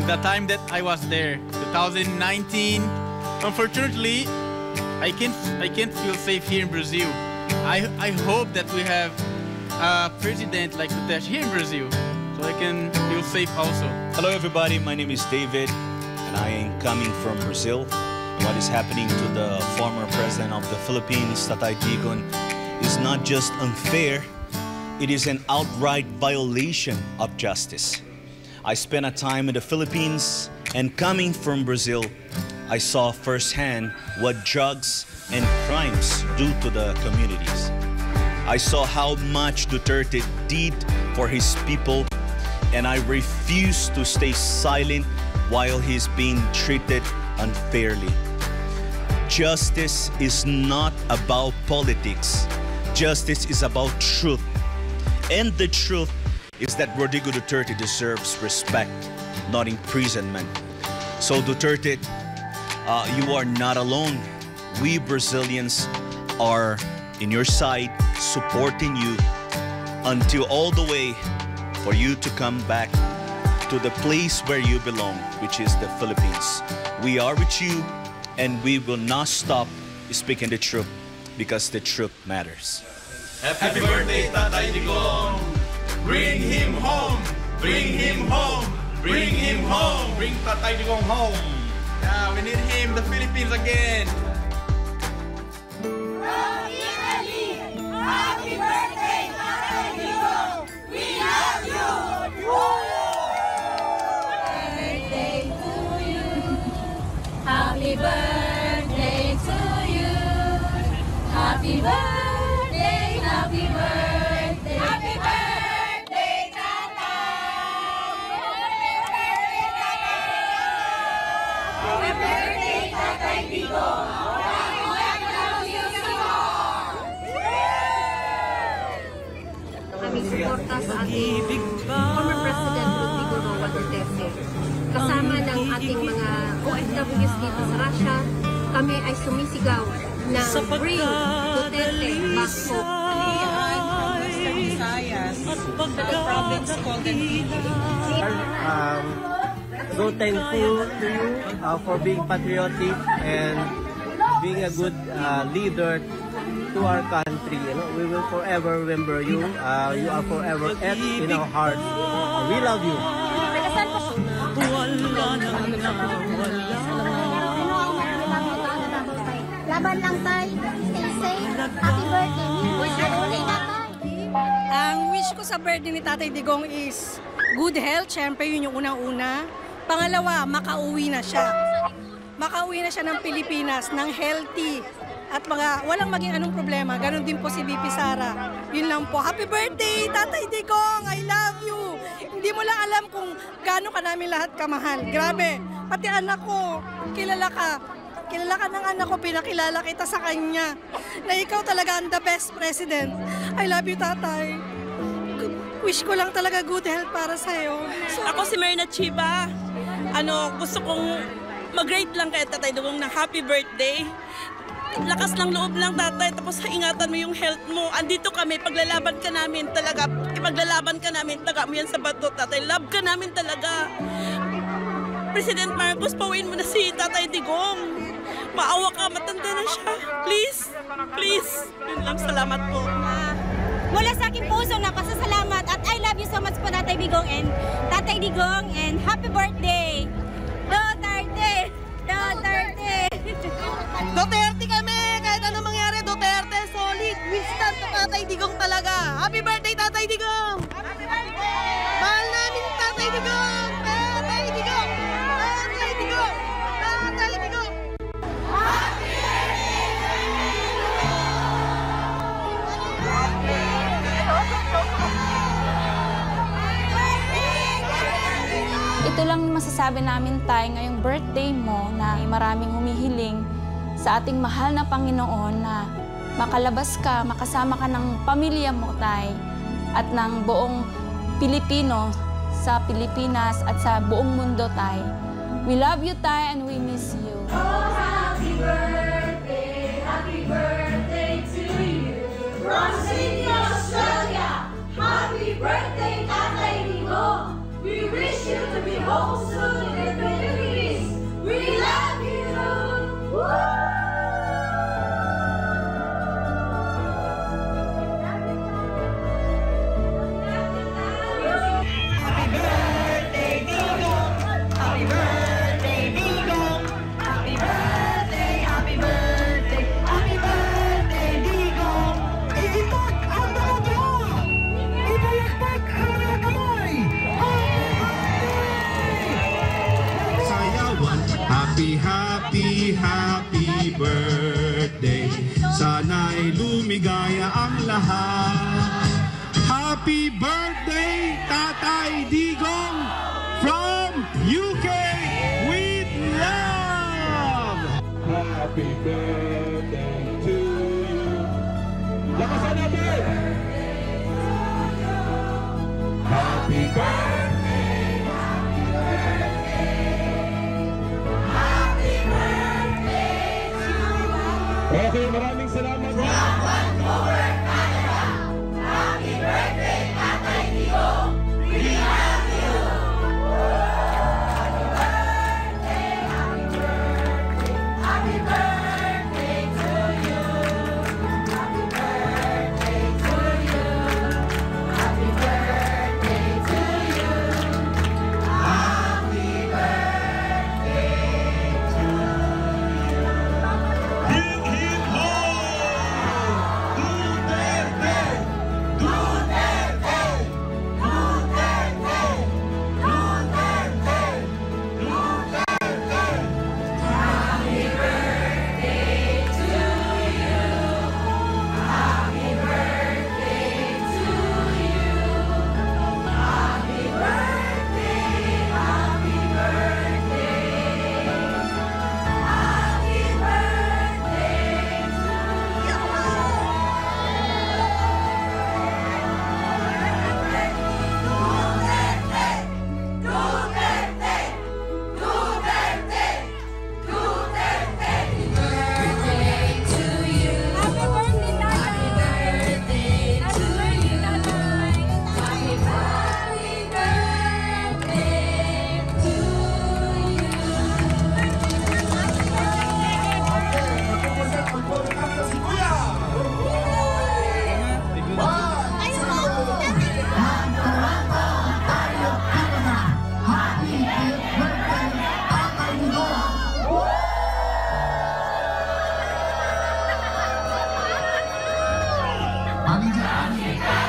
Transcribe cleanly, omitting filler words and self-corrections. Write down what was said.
the time that I was there, 2019. Unfortunately, I can't feel safe here in Brazil. I hope that we have a president like Duterte here in Brazil, so I can feel safe also. Hello everybody, my name is David, and I am coming from Brazil. What is happening to the former president of the Philippines, Tatay Digong, is not just unfair, it is an outright violation of justice. I spent a time in the Philippines, and coming from Brazil, I saw firsthand what drugs and crimes do to the communities. I saw how much Duterte did for his people, and I refuse to stay silent while he's being treated unfairly. Justice is not about politics. Justice is about truth. And the truth is that Rodrigo Duterte deserves respect, not imprisonment. So Duterte, you are not alone. We Brazilians are in your side, supporting you until all the way for you to come back to the place where you belong, which is the Philippines. We are with you, and we will not stop speaking the truth because the truth matters. Happy birthday, Tatay Digong! Bring him home! Bring him home! Bring him home! Bring Tatay Digong home! Yeah, we need him, the Philippines again. Happy birthday, Tatay Digong! We love you! Birthday to you. Happy birthday to you. Happy birthday, happy birthday. Happy birthday, Tatay! Happy birthday, Tatay Digong! Aming suporta sa ating former President Rodrigo Roa Duterte. Kasama ng ating mga OFWs dito sa Russia, kami ay sumisigaw ng Bring Duterte Back Home. Western Visayas, the province called So thankful to you for being patriotic and being a good leader to our country. You know, we will forever remember you. You are forever in our hearts. We love you. Laban lang tayo. Stay safe. Happy birthday. Ang wish ko sa birthday ni Tatay Digong is good health. Siyempre, yun yung unang-una. Pangalawa, makauwi na siya. Makauwi na siya ng Pilipinas, ng healthy. At walang maging anong problema. Ganon din po si BP Sara. Yun lang po. Happy birthday, Tatay Digong! I love you! Hindi mo lang alam kung gaano ka namin lahat kamahal. Grabe. Pati anak ko, kilala ka. Kilala ka ng anak ko, pinakilala kita sa kanya. Na ikaw talaga ang the best president. I love you, Tatay. Wish ko lang talaga good health para sa'yo. Ako si Myrna Chiba. Gusto kong mag-rate lang kay Tatay Digong ng happy birthday. Lakas ng loob lang, Tatay, tapos ingatan mo yung health mo. Andito kami, paglalaban ka namin talaga. Ipaglalaban ka namin, taga mo yan sa bato, Tatay. Love ka namin talaga. President Marcos, pauwiin mo na si Tatay Digong. Maawa ka, matanda na siya. Please, please. Yun lang, salamat po. Mula sa aking puso na pasasalamat at I love you so much po, Tatay Digong, and happy birthday! Duterte! Duterte! Duterte kami! Kahit anong mangyari, Duterte, solid! We stand to Tatay Digong talaga! Happy birthday, Tatay Digong! Happy birthday! Mahal namin, Tatay Digong! Tatay Digong! Tatay Digong! Tatay Digong! Happy Ito lang masasabi namin, Tay, ngayong birthday mo na maraming humihiling sa ating mahal na Panginoon na makalabas ka, makasama ka ng pamilya mo, Tay, at ng buong Pilipino sa Pilipinas at sa buong mundo, Tay. We love you, Tay, and we miss you. Oh, happy birthday to you. From Sydney, Australia, happy birthday, Tatay Digong. We wish you to be home soon. niya ang lahat. Happy birthday, Tatay Digong, from UK with love! Happy birthday to you. Lakasan natin! Happy birthday! Happy birthday to you. Okay, maraming salamat. Happy birthday, Tatay Digong. We love you. Happy birthday to you. Happy birthday to you. Happy birthday to you. Happy birthday to you. Bring him home! Duterte! Duterte! Duterte! Duterte! Duterte! Happy birthday to you. Happy birthday to you. Happy birthday, happy birthday. Happy birthday Happy birthday!